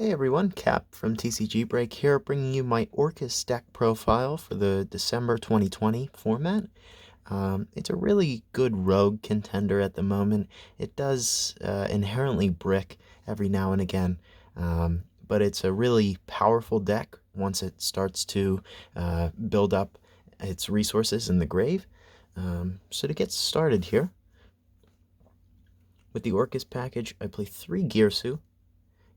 Hey everyone, Cap from TCG Break here, bringing you my Orcust deck profile for the December 2020 format. It's a really good rogue contender at the moment. It does inherently brick every now and again, but it's a really powerful deck once it starts to build up its resources in the grave. So to get started here, with the Orcust package, I play 3 Girsu.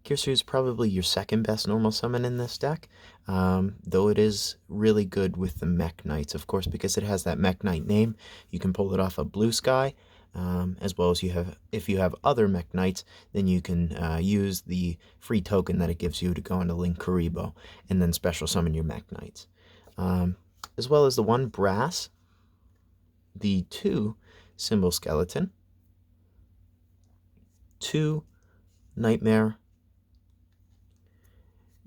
Girsu is probably your second best normal summon in this deck, though it is really good with the Mekk-Knights, of course, because it has that Mekk-Knight name. You can pull it off of Blue Sky, as well as if you have other Mekk-Knights, then you can use the free token that it gives you to go into Link Karibo, and then special summon your Mekk-Knights. As well as the 1 Brass, the 2 Symbol Skeleton, 2 Nightmare,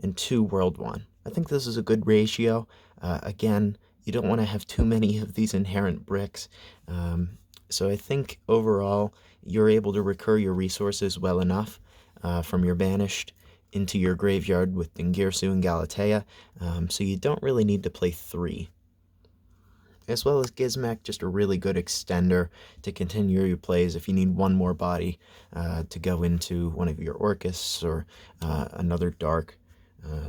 and 2 World 1. I think this is a good ratio. Again, you don't want to have too many of these inherent bricks. So I think overall, you're able to recur your resources well enough from your banished into your graveyard with Dingirsu and Galatea, so you don't really need to play 3. As well as Gizmek, just a really good extender to continue your plays if you need one more body to go into one of your Orcusts or another dark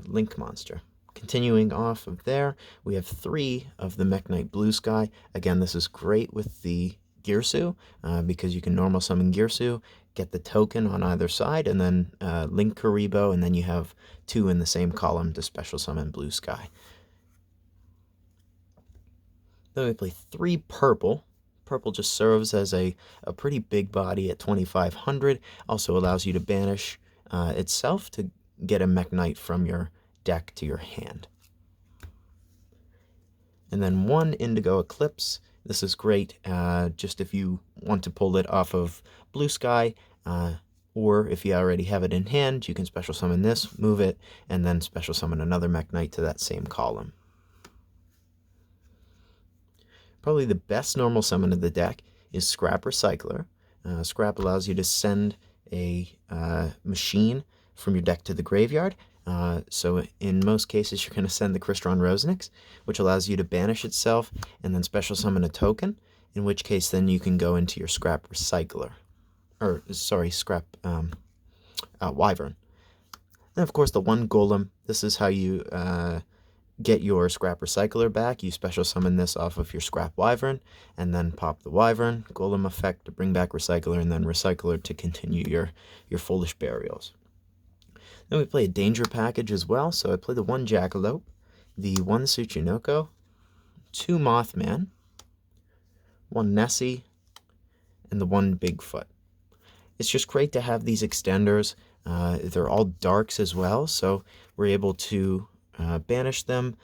Link monster. Continuing off of there, we have 3 of the Mekk-Knight Blue Sky. Again, this is great with the Girsu because you can normal summon Girsu, get the token on either side, and then Link Karibo, and then you have 2 in the same column to special summon Blue Sky. Then we play 3 purple. Purple just serves as a pretty big body at 2500. Also allows you to banish itself to get a Mekk-Knight from your deck to your hand. And then 1 Indigo Eclipse. This is great just if you want to pull it off of Blue Sky, or if you already have it in hand, you can special summon this, move it, and then special summon another Mekk-Knight to that same column. Probably the best normal summon of the deck is Scrap Recycler. Scrap allows you to send a machine from your deck to the graveyard. So in most cases, you're going to send the Crystron Rosnix, which allows you to banish itself and then special summon a token, in which case then you can go into your Scrap Recycler. Or, sorry, Scrap Wyvern. And of course, the 1 Golem. This is how you get your Scrap Recycler back. You special summon this off of your Scrap Wyvern, and then pop the Wyvern, Golem effect to bring back Recycler, and then Recycler to continue your Foolish Burials. Then we play a Danger package as well, so I play the 1 Jackalope, the 1 Tsuchinoko, 2 Mothman, 1 Nessie, and the 1 Bigfoot. It's just great to have these extenders. They're all darks as well, so we're able to banish them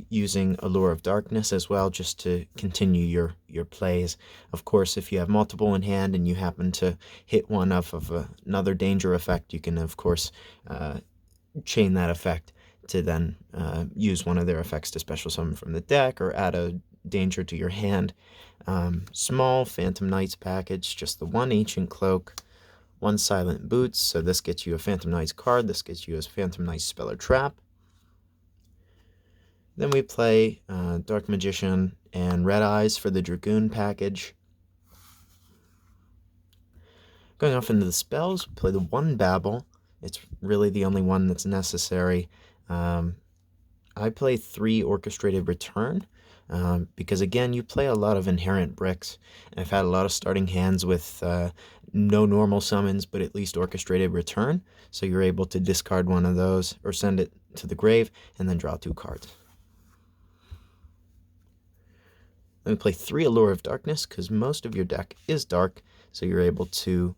using Allure of Darkness as well, just to continue your plays. Of course, if you have multiple in hand and you happen to hit one off of another danger effect, you can of course chain that effect to then use one of their effects to special summon from the deck or add a danger to your hand. Small Phantom Knights package, just the 1 Ancient Cloak, 1 Silent Boots, so this gets you a Phantom Knights card, this gets you a Phantom Knights Spell or Trap. Then we play Dark Magician and Red Eyes for the Dragoon package. Going off into the spells, we play the 1 Babel. It's really the only one that's necessary. I play 3 Orchestrated Return because, again, you play a lot of inherent bricks. I've had a lot of starting hands with no normal summons, but at least Orchestrated Return. So you're able to discard one of those or send it to the grave and then draw 2 cards. Then we play 3 Allure of Darkness because most of your deck is dark, so you're able to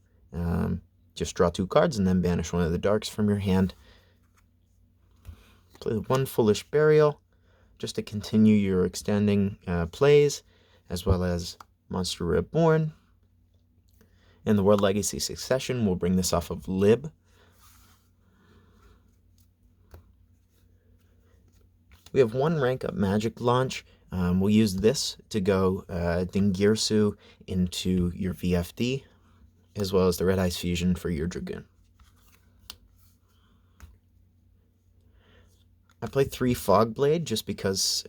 just draw 2 cards and then banish one of the darks from your hand. Play the 1 Foolish Burial just to continue your extending plays, as well as Monster Reborn. And the World Legacy Succession, we'll bring this off of Lib. We have 1 Rank Up Magic launch. We'll use this to go Dingirsu into your VFD, as well as the Red Eyes Fusion for your Dragoon. I play 3 Fog Blade just because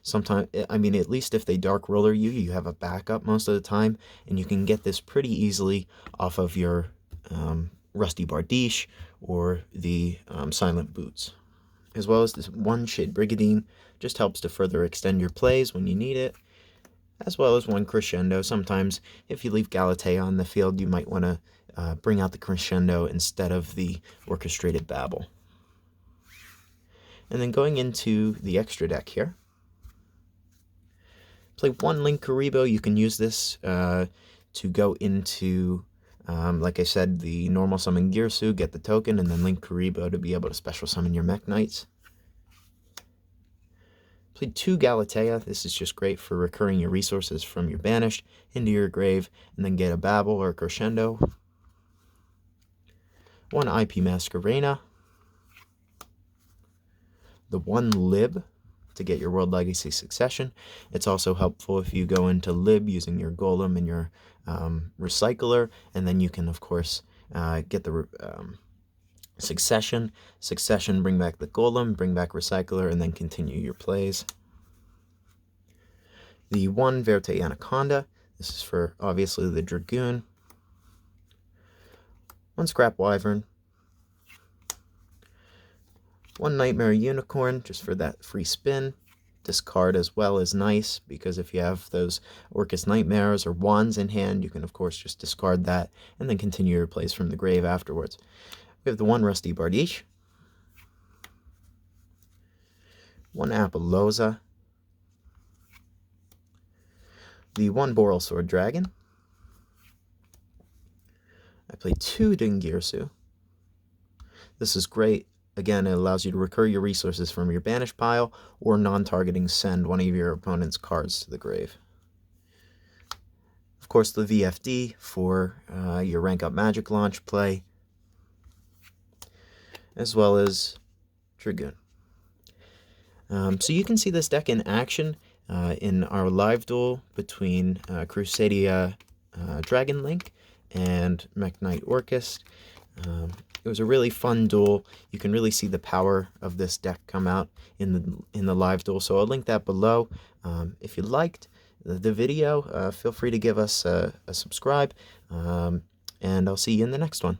sometimes, I mean, at least if they Dark Roller you, you have a backup most of the time, and you can get this pretty easily off of your Rusty Bardiche or the Silent Boots. As well as this 1 Shade Brigadine, just helps to further extend your plays when you need it. As well as 1 Crescendo. Sometimes if you leave Galatea on the field, you might want to bring out the Crescendo instead of the Orchestrated Babble. And then going into the extra deck here, play 1 Link Karibo. You can use this to go into, like I said, the normal summon Girsu, get the token, and then Link Karibo to be able to special summon your Mekk-Knights. Play 2 Galatea. This is just great for recurring your resources from your banished into your grave, and then get a Babble or a Crescendo. 1 IP Masquerena. The 1 Lib to get your World Legacy Succession. It's also helpful if you go into Lib using your Golem and your Recycler, and then you can, of course, get the Succession, bring back the Golem, bring back Recycler, and then continue your plays. The 1 Verte Anaconda. This is for, obviously, the Dragoon. 1 Scrap Wyvern. 1 Nightmare Unicorn, just for that free spin. Discard as well is nice, because if you have those Orcust Nightmares or Wands in hand, you can of course just discard that and then continue your plays from the grave afterwards. We have the 1 Rusty Bardiche. 1 Apollousa. The 1 Boral Sword Dragon. I play 2 Dingirsu. This is great. Again, it allows you to recur your resources from your banished pile, or non-targeting send one of your opponent's cards to the grave. Of course, the VFD for your rank up magic launch play, as well as Dragoon. So you can see this deck in action in our live duel between Crusadia Dragon Link and Mekk-Knight Orcust. It was a really fun duel. You can really see the power of this deck come out in the live duel. So I'll link that below. If you liked the video, feel free to give us a subscribe, and I'll see you in the next one.